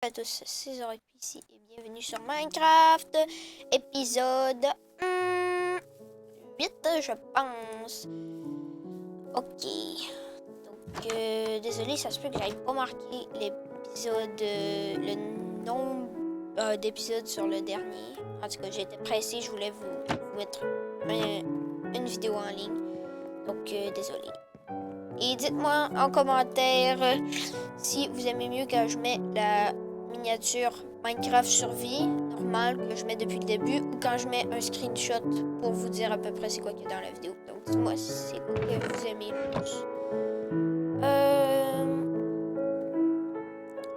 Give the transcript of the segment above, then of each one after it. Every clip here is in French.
à tous, c'est Zorek ici et bienvenue sur Minecraft, épisode 8 je pense. Ok, donc désolé, ça se peut que j'aille pas marquer l'épisode, le nombre d'épisodes sur le dernier. En tout cas, j'étais pressée, je voulais vous mettre une vidéo en ligne, donc désolé. Et dites-moi en commentaire si vous aimez mieux quand je mets la miniature Minecraft survie normale que je mets depuis le début ou quand je mets un screenshot pour vous dire à peu près c'est quoi qu'il y a dans la vidéo. Donc dites-moi si c'est quoi que vous aimez le plus.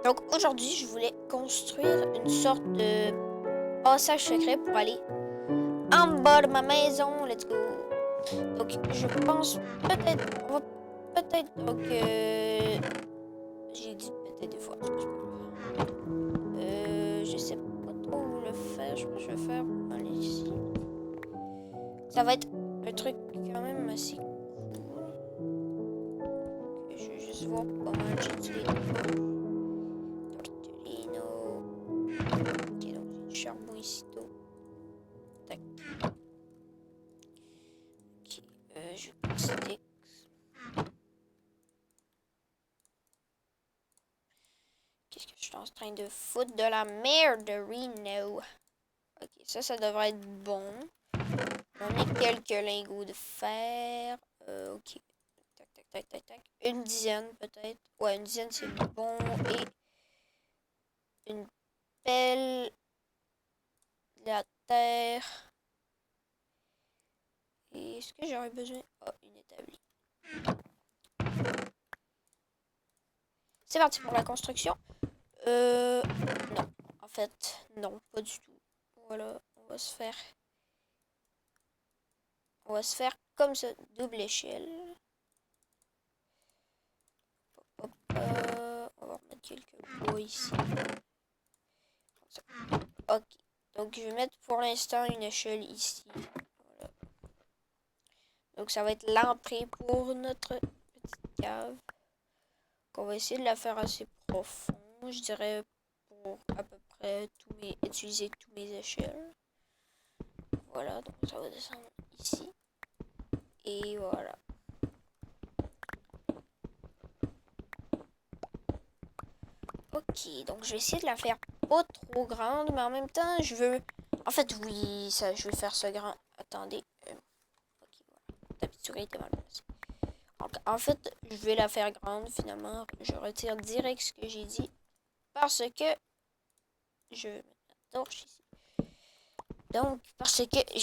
Donc aujourd'hui je voulais construire une sorte de passage secret pour aller en bas de ma maison. Let's go. Donc je pense peut-être, on va peut-être donc j'ai dit peut-être des fois. Je sais pas trop où le faire. Je pense que je vais faire aller ici. Ça va être un truc quand même assez cool. Je vais juste voir comment j'utilise. Tortellino. Ok, donc j'ai du charbon ici. Tac. Ok, je vais considérer. Qu'est-ce que je suis en train de foutre de la merde, Reno? Ok, ça devrait être bon. On a quelques lingots de fer. Ok. Tac, tac, tac, tac, tac. Une dizaine, peut-être. Ouais, une dizaine, c'est bon. Et une pelle. De la terre. Et est-ce que j'aurais besoin... Oh, une établie. C'est parti pour la construction. Non. En fait, non, pas du tout. Voilà, on va se faire... On va se faire comme ça, double échelle. Hop, on va remettre quelques bois ici. Ok, donc je vais mettre pour l'instant une échelle ici. Voilà. Donc ça va être l'entrée pour notre petite cave. Donc on va essayer de la faire assez profond, je dirais, pour à peu près utiliser tous mes échelles. Voilà, donc ça va descendre ici. Et voilà. Ok, donc je vais essayer de la faire pas trop grande, mais en même temps, je veux... En fait, oui, ça, je vais faire ce grand... Attendez. Ok, voilà. Ta petite souris était mal placée. Donc, en fait, je vais la faire grande, finalement. Je retire direct ce que j'ai dit. Parce que... Je vais mettre la torche ici. Donc, parce que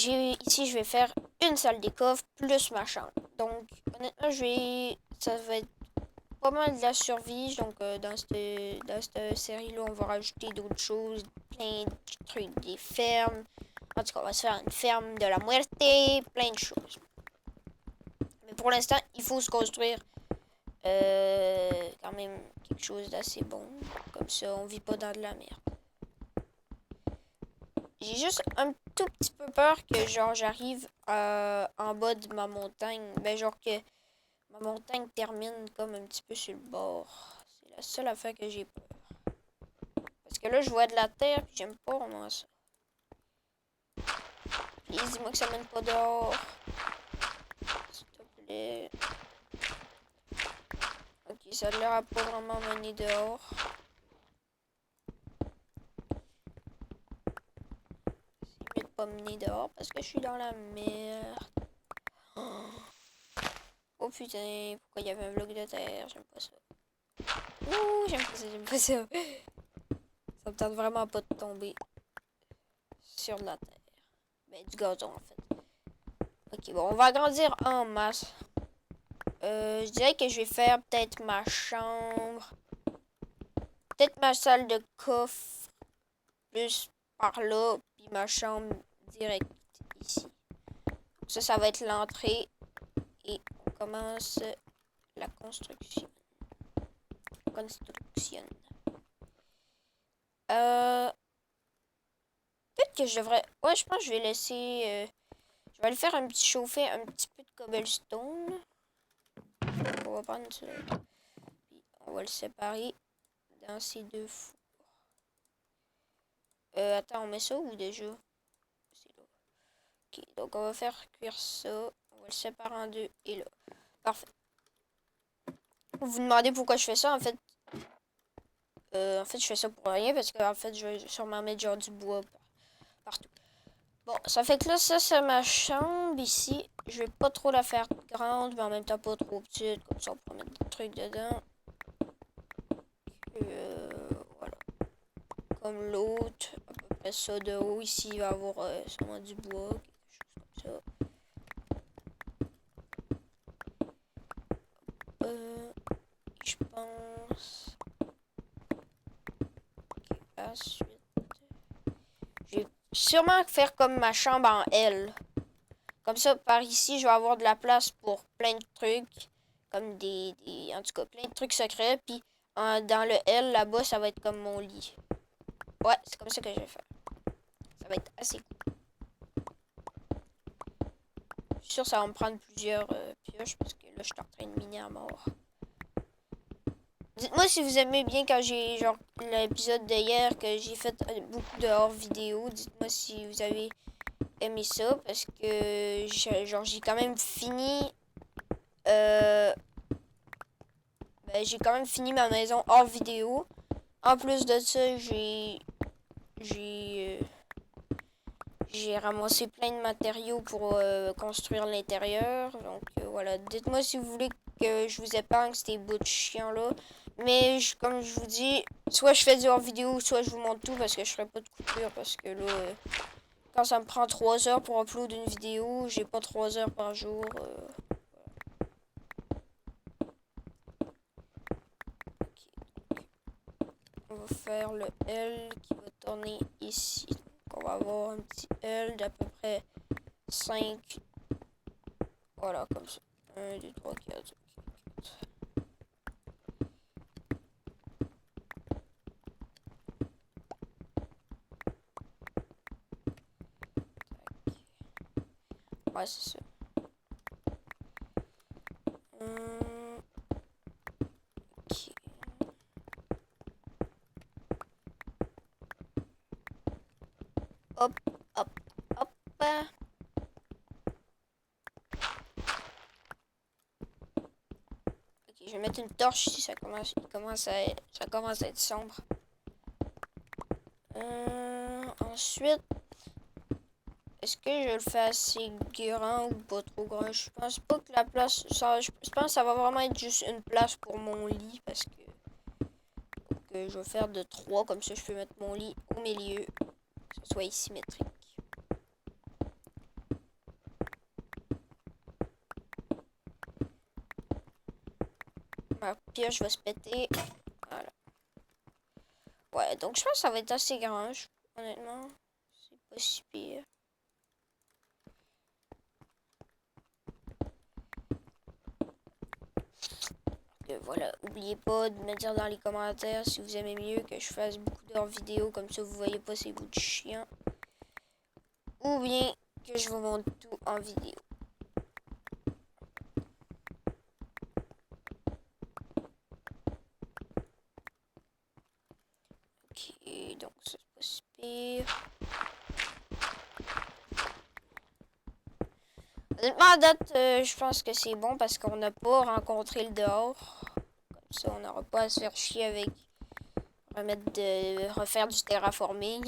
ici, je vais faire une salle des coffres plus ma chambre. Donc, honnêtement, ça va être pas mal de la survie. Donc, dans cette série-là, on va rajouter d'autres choses, plein de trucs, des fermes. En tout cas, on va se faire une ferme de la muerte, plein de choses. Mais pour l'instant, il faut se construire quand même quelque chose d'assez bon. Comme ça, on vit pas dans de la merde. J'ai juste un tout petit peu peur que genre j'arrive en bas de ma montagne. Ben genre que ma montagne termine comme un petit peu sur le bord. C'est la seule affaire que j'ai peur. Parce que là je vois de la terre puis j'aime pas vraiment ça. Please, dis-moi que ça mène pas dehors. S'il te plaît. Ok, ça a l'air à pas vraiment mener dehors. C'est mieux de pas mener dehors parce que je suis dans la merde. Oh putain, pourquoi il y avait un bloc de terre? J'aime pas ça. Ouh, j'aime pas ça, j'aime pas ça. Ça me tente vraiment pas de tomber sur de la terre. Ben, du gazon, en fait. Ok, bon, on va agrandir en masse. Je dirais que je vais faire peut-être ma chambre. Peut-être ma salle de coffre. Plus par là. Puis ma chambre direct ici. Ça va être l'entrée. Et on commence la construction. Peut-être que je devrais... Ouais, je pense que je vais laisser... je vais aller faire un petit chauffer, un petit peu de cobblestone. On va prendre ça. Puis on va le séparer dans ces deux fours. Attends, on met ça où déjà? C'est là. Ok, donc on va faire cuire ça. On va le séparer en deux et là. Parfait. Vous vous demandez pourquoi je fais ça, en fait, je fais ça pour rien parce que en fait, je vais sûrement mettre genre du bois partout. Bon, ça fait que là, ça, c'est ma chambre ici. Je vais pas trop la faire grande, mais en même temps pas trop petite. Comme ça, on peut mettre des trucs dedans. Voilà. Comme l'autre. À peu près ça de haut. Ici, il va y avoir sûrement du bois. Quelque chose comme ça. Je pense. Ensuite. Je vais sûrement faire comme ma chambre en L. Comme ça, par ici, je vais avoir de la place pour plein de trucs. Comme en tout cas, plein de trucs secrets. Puis, dans le L, là-bas, ça va être comme mon lit. Ouais, c'est comme ça que je vais faire. Ça va être assez cool. Je suis sûr que ça va me prendre plusieurs pioches parce que là, je suis en train de miner à mort. Dites-moi si vous aimez bien quand j'ai, genre, l'épisode d'hier que j'ai fait beaucoup de hors vidéo. Dites-moi si vous avez aimé ça parce que, genre, j'ai quand même fini... j'ai quand même fini ma maison hors vidéo. En plus de ça, j'ai j'ai ramassé plein de matériaux pour construire l'intérieur. Donc voilà, dites-moi si vous voulez que je vous épargne ces bouts de chiens là. Mais comme je vous dis, soit je fais du hors vidéo, soit je vous montre tout parce que je ferai pas de coupure parce que là, quand ça me prend 3 heures pour upload une vidéo, j'ai pas 3 heures par jour. On va faire le L qui va tourner ici. Donc on va avoir un petit L d'à peu près 5. Voilà, comme ça. 1, 2, 3, 4. Ouais, c'est ça. Ok. Hop, hop, hop. Ok, je vais mettre une torche ici, ça commence à être sombre. Ensuite, est-ce que je le fais assez grand ou pas trop grand? Je pense pas que la place... je pense que ça va vraiment être juste une place pour mon lit parce que... Donc, je vais faire de 3, comme ça je peux mettre mon lit au milieu. Que ce soit symétrique. Ma pioche va se péter. Voilà. Ouais, donc je pense que ça va être assez grand, honnêtement. C'est pas si pire. Voilà, oubliez pas de me dire dans les commentaires si vous aimez mieux que je fasse beaucoup d'heures vidéo, comme ça vous voyez pas ces bouts de chien. Ou bien que je vous montre tout en vidéo. Ok, donc ça c'est pas si pire. Honnêtement, à date, je pense que c'est bon parce qu'on n'a pas rencontré le dehors. Comme ça, on n'aura pas à se faire chier avec refaire du terraforming.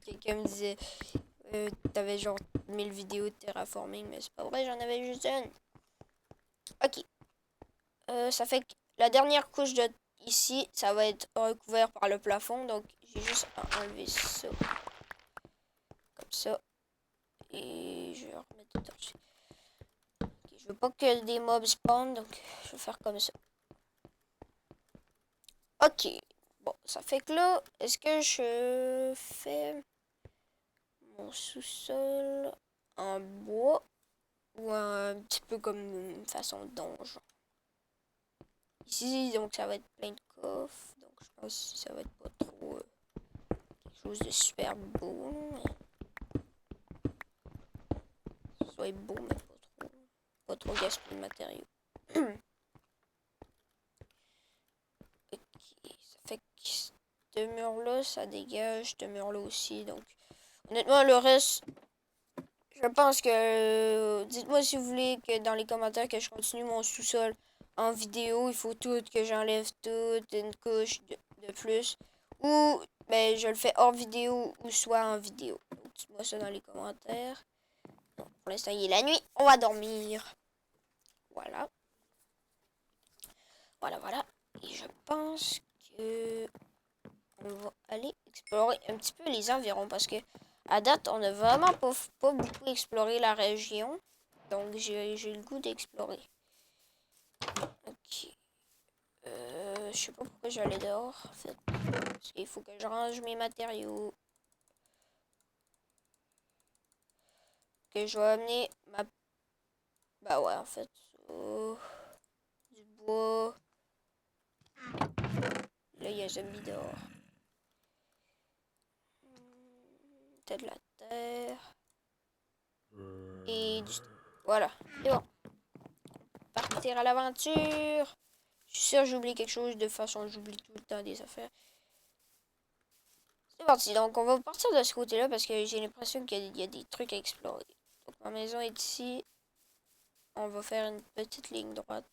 Quelqu'un me disait, t'avais genre 1000 vidéos de terraforming, mais c'est pas vrai, j'en avais juste une. Ok. Ça fait que la dernière couche de ici, ça va être recouvert par le plafond, donc j'ai juste à enlever ça. Comme ça. Et je vais remettre des torches. Okay, je veux pas que des mobs spawn, donc je vais faire comme ça. Ok. Bon, ça fait que là, est-ce que je fais mon sous-sol en bois ou un petit peu comme une façon de donjon? Ici, donc ça va être plein de coffres, donc je pense que ça va être pas trop quelque chose de super beau, mais soit beau, mais pas trop gaspiller de matériaux. Ok, ça fait que ce mur-là, ça dégage. Ce mur-là aussi. Donc, honnêtement, le reste, je pense que... dites-moi si vous voulez que dans les commentaires que je continue mon sous-sol en vidéo. Il faut tout que j'enlève toute une couche de plus. Ou, ben, je le fais hors vidéo ou soit en vidéo. Donc, dites-moi ça dans les commentaires. Bon, pour l'instant, il est la nuit. On va dormir. Voilà. Voilà. Et je pense que on va aller explorer un petit peu les environs parce que à date, on n'a vraiment pas beaucoup exploré la région. Donc, j'ai le goût d'explorer. Ok. Je sais pas pourquoi j'allais dehors, en fait. Parce qu'il faut que je range mes matériaux. Que je vais amener ma... Bah ouais, en fait. Du bois. Là, il y a un zombie dehors. T'as de la terre. Et du... Voilà. C'est bon. Partir à l'aventure. Je suis sûr j'oublie quelque chose. De toute façon, j'oublie tout le temps des affaires. C'est parti. Donc, on va partir de ce côté-là parce que j'ai l'impression qu'il y a des trucs à explorer. Donc, ma maison est ici. On va faire une petite ligne droite.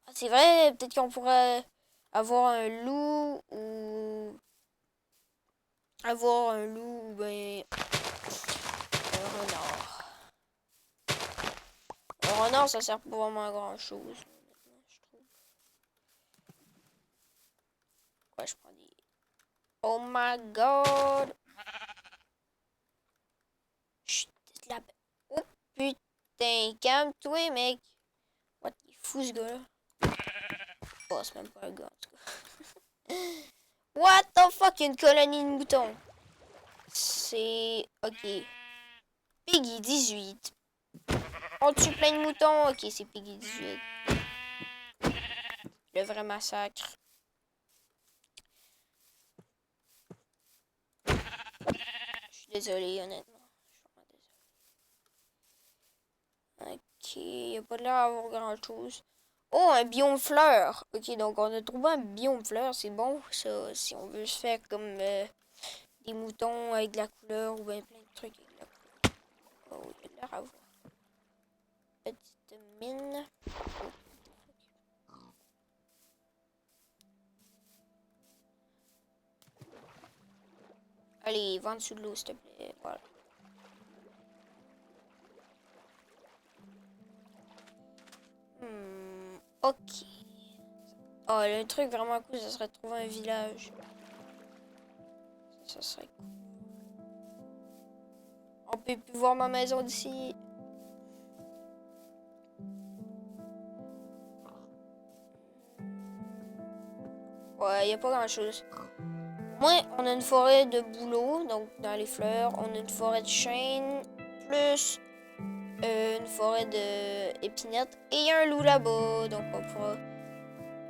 Ah, c'est vrai, peut-être qu'on pourrait avoir un loup ou... Avoir un loup ou ben... un renard. Un renard, ça sert pas vraiment à grand-chose. Je trouve. Ouais, je prends des... Oh my god! Chut, la... Oh putain, calme-toi, mec! What, il est fou, ce gars-là? Oh, c'est même pas un gars, en tout cas. What the fuck, une colonie de moutons? C'est... Ok. Piggy 18. On tue plein de moutons? Ok, c'est Piggy 18. Le vrai massacre. Je suis désolé, honnêtement. Je suis vraiment désolé. Ok, il n'y a pas l'air d'avoir grand-chose. Oh, un biome fleur. Ok, donc on a trouvé un biome fleur. C'est bon, ça, si on veut se faire comme des moutons avec de la couleur ou bien plein de trucs avec de la couleur. Oh, il y a l'air à voir. Petite mine. Allez, va en dessous de l'eau, s'il te plaît. Voilà. Ok. Oh, le truc vraiment cool, ça serait de trouver un village. Ça serait cool. On peut plus voir ma maison d'ici. Ouais, il n'y a pas grand chose. Moi, on a une forêt de bouleaux, donc dans les fleurs. On a une forêt de chêne, plus une forêt de épinettes. Et il y a un loup là-bas, donc on pourra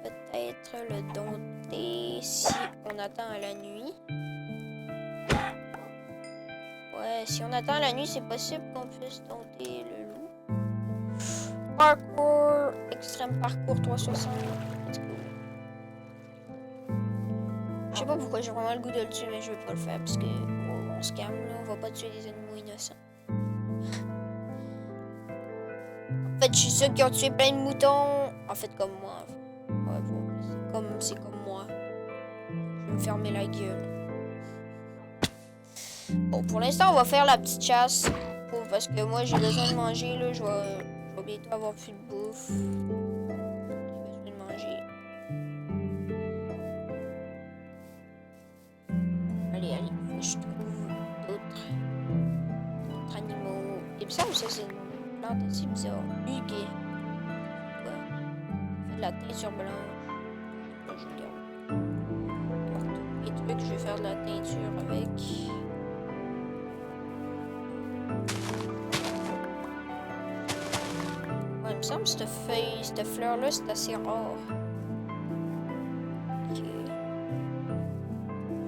peut-être le dompter si on attend à la nuit. Ouais, si on attend à la nuit, c'est possible qu'on puisse dompter le loup. Parcours, extrême parcours 360. Let's go. Je sais pas pourquoi j'ai vraiment le goût de le tuer, mais je vais pas le faire parce que on se calme là, on va pas tuer des animaux innocents. En fait, je suis sûr qu'ils ont tué plein de moutons. En fait, comme moi. Ouais, bon, c'est comme moi. Je vais me fermer la gueule. Bon, pour l'instant, on va faire la petite chasse. Parce que moi, j'ai besoin de manger. Là, je vais bientôt avoir plus de bouffe. J'ai besoin de manger. Allez, faut que je trouve d'autres animaux. Il me semble que ça, c'est une plante assez bizarre. Huguet. Ouais. Ça fait de la teinture blanche. Là, je regarde. Les trucs, je vais faire de la teinture avec. Ouais, il me semble que cette fleur-là, c'est assez rare. Ok.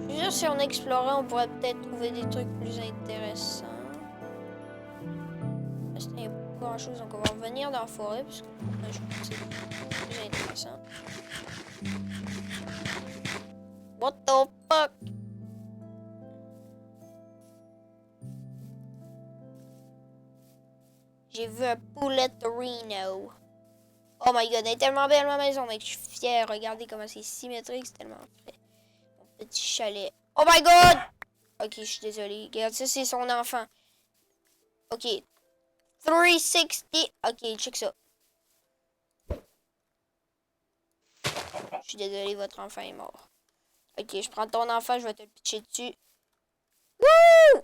Je suis sûr, si on explorait, on pourrait peut-être trouver des trucs plus intéressants. Il n'y a pas grand-chose, donc on va revenir dans la forêt, parce que je pense que c'est plus intéressant. What the fuck? J'ai vu un poulet Reno. Oh my god, elle est tellement belle ma maison, mec. Je suis fière. Regardez comment c'est symétrique. C'est tellement fait. Mon petit chalet. Oh my god! Ok, je suis désolée. Regarde, ça, c'est son enfant. Ok. 360. Ok, check ça. Je suis désolée, votre enfant est mort. Ok, je prends ton enfant, je vais te le pitcher dessus. Wouh!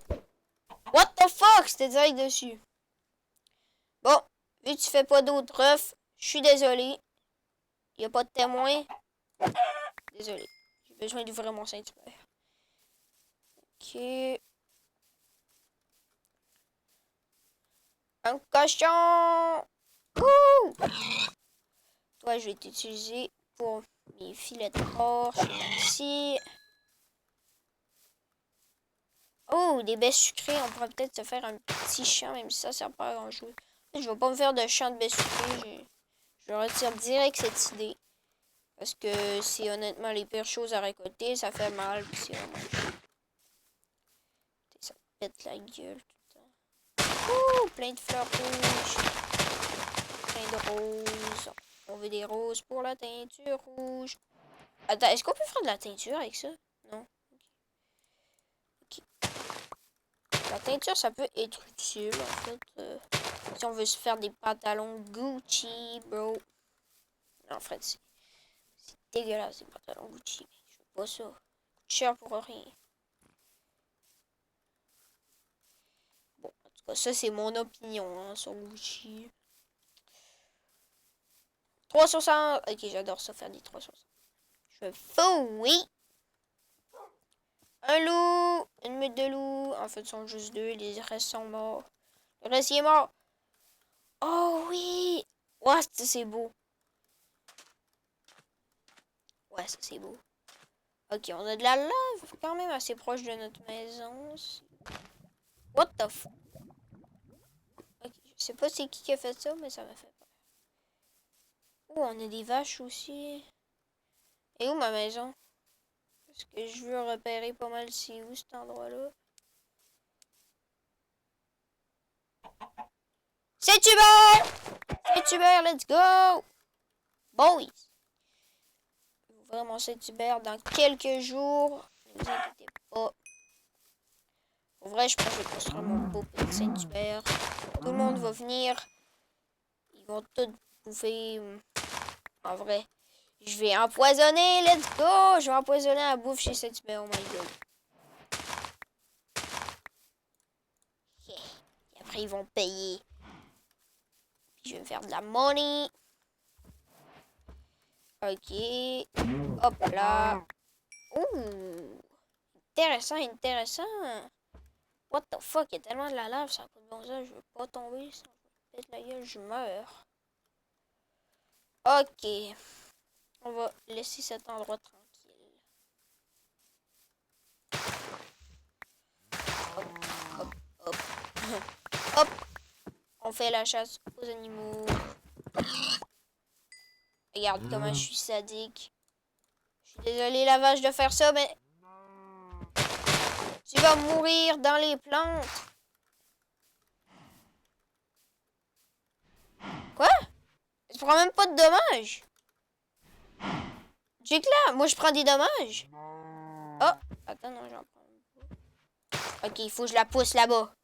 What the fuck? C'était direct dessus. Bon, vu que tu fais pas d'autres refs, je suis désolé. Il n'y a pas de témoin. Désolé. J'ai besoin d'ouvrir mon Saint-Hubert. Ok. Un cochon! Ouh! Toi, je vais t'utiliser pour mes filets de porc. Ici. Oh, des baies sucrées. On pourrait peut-être se faire un petit champ, même si ça sert pas à grand-chose. Je vais pas me faire de champ de baies sucrées. Je retire direct cette idée. Parce que c'est honnêtement les pires choses à récolter. Ça fait mal. C'est vraiment chiant. Ça pète la gueule tout le temps. Ouh, plein de fleurs rouges. Plein de roses. On veut des roses pour la teinture rouge. Attends, est-ce qu'on peut faire de la teinture avec ça? Non. Ok. La teinture, ça peut être utile, en fait. Si on veut se faire des pantalons Gucci, bro. Non, en fait, c'est dégueulasse, ces pantalons Gucci. Je veux pas ça. Coûte cher pour rien. Bon, en tout cas, ça, c'est mon opinion, hein, sur Gucci. 360. Ok, j'adore ça, faire des 360. Je fous, oui. Un loup, une meute de loups. En fait, ils sont juste deux. Les restes sont morts. Le reste, il est mort. Oh oui. Ouais, ça, c'est beau. Ouais, ça, c'est beau. Ok, on a de la lave quand même assez proche de notre maison. What the fuck? Ok, je sais pas c'est qui a fait ça, mais ça m'a fait peur. Oh, on a des vaches aussi. Et où ma maison? Parce que je veux repérer pas mal c'est où cet endroit-là. C'est Hubert! C'est Hubert, let's go! Boys! Vraiment c'est Hubert dans quelques jours. Ne vous inquiétez pas. Pour vrai, je pense que je vais construire mon beau petit Saint-Hubert. Tout le monde va venir. Ils vont tout bouffer. En vrai. Je vais empoisonner, let's go! Je vais empoisonner la bouffe chez Saint-Hubert, oh my god. Yeah. Et après, ils vont payer. Puis je vais me faire de la money. Ok. Hop là. Ouh. Intéressant, intéressant. What the fuck, il y a tellement de la lave, ça coûte bon ça, je veux pas tomber, ça me pète la gueule, je meurs. Ok. On va laisser cet endroit tranquille. Hop, hop, hop. Hop. On fait la chasse aux animaux. Regarde comment je suis sadique. Je suis désolée la vache de faire ça, mais... Tu vas mourir dans les plantes. Quoi? Tu prends même pas de dommages. Check là, moi je prends des dommages. Oh, attends, non, j'en prends pas. Ok, il faut que je la pousse là-bas.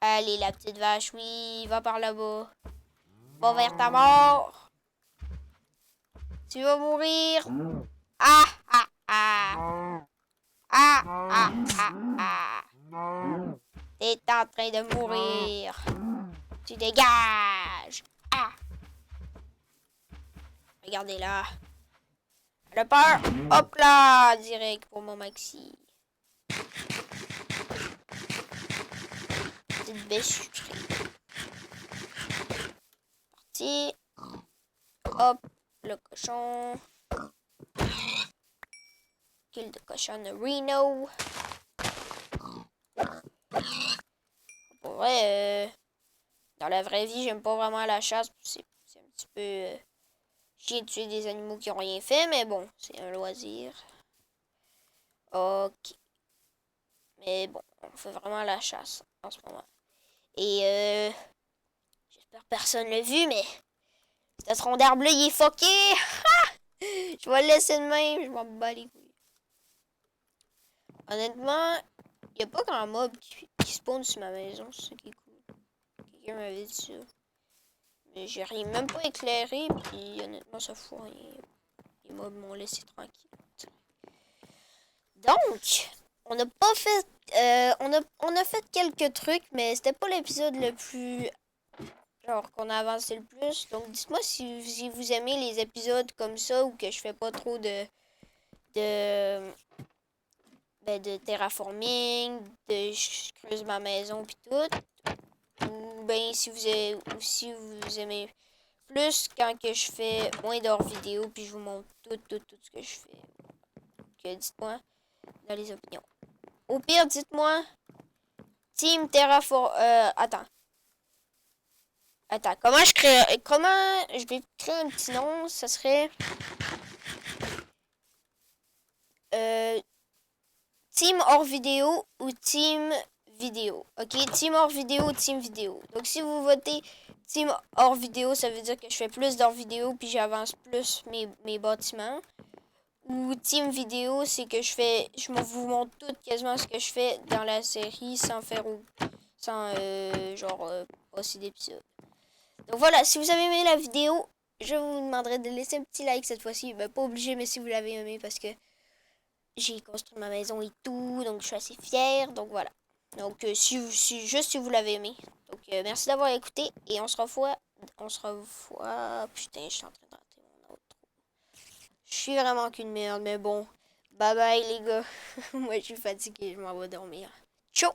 Allez, la petite vache, oui, va par là-bas. Va vers ta mort. Tu vas mourir. Ah, ah, ah. Ah, ah, ah, ah. T'es en train de mourir. Tu dégages. Ah. Regardez là. Le peur. Hop là. Direct pour mon maxi. Petite bêche sucrée. Parti. Hop. Le cochon. Kill de cochon de Reno. Pour vrai, dans la vraie vie, j'aime pas vraiment la chasse. C'est un petit peu chier de tuer des animaux qui ont rien fait, mais bon, c'est un loisir. Ok. Mais bon, on fait vraiment la chasse en ce moment. Et j'espère que personne l'a vu, mais ce tronc d'arbre-là, il est fucké! Je vais le laisser de même, je m'en bats les couilles. Honnêtement, il n'y a pas grand mob qui spawn sur ma maison, c'est ça qui est cool. Quelqu'un m'avait dit ça. Mais j'ai rien, même pas éclairé, puis honnêtement, ça fout rien. Les mobs m'ont laissé tranquille. Donc, on n'a pas fait. On a fait quelques trucs, mais c'était pas l'épisode le plus. Genre, qu'on a avancé le plus. Donc, dites-moi si vous aimez les épisodes comme ça ou que je fais pas trop de, de terraforming, je creuse ma maison puis tout. Ou ben si vous aimez plus quand que je fais moins d'heures vidéo puis je vous montre tout ce que je fais. Donc, dites-moi dans les opinions. Au pire, dites-moi Team Terraform. Attends, comment je vais créer un petit nom, ça serait euh, Team hors vidéo ou Team vidéo. Ok, Team hors vidéo ou Team vidéo. Donc si vous votez Team hors vidéo, ça veut dire que je fais plus d'hors vidéo puis j'avance plus mes bâtiments. Ou Team vidéo, c'est que je vous montre tout quasiment ce que je fais dans la série sans faire sans passer d'épisode. Donc voilà, si vous avez aimé la vidéo, je vous demanderai de laisser un petit like cette fois-ci. Ben, pas obligé, mais si vous l'avez aimé, parce que j'ai construit ma maison et tout, donc je suis assez fière. Donc voilà. Donc juste si vous l'avez aimé. Donc merci d'avoir écouté et on se revoit. Putain, je suis en train de rater mon autre. Je suis vraiment qu'une merde, mais bon. Bye bye les gars. Moi je suis fatiguée, je m'en vais dormir. Ciao!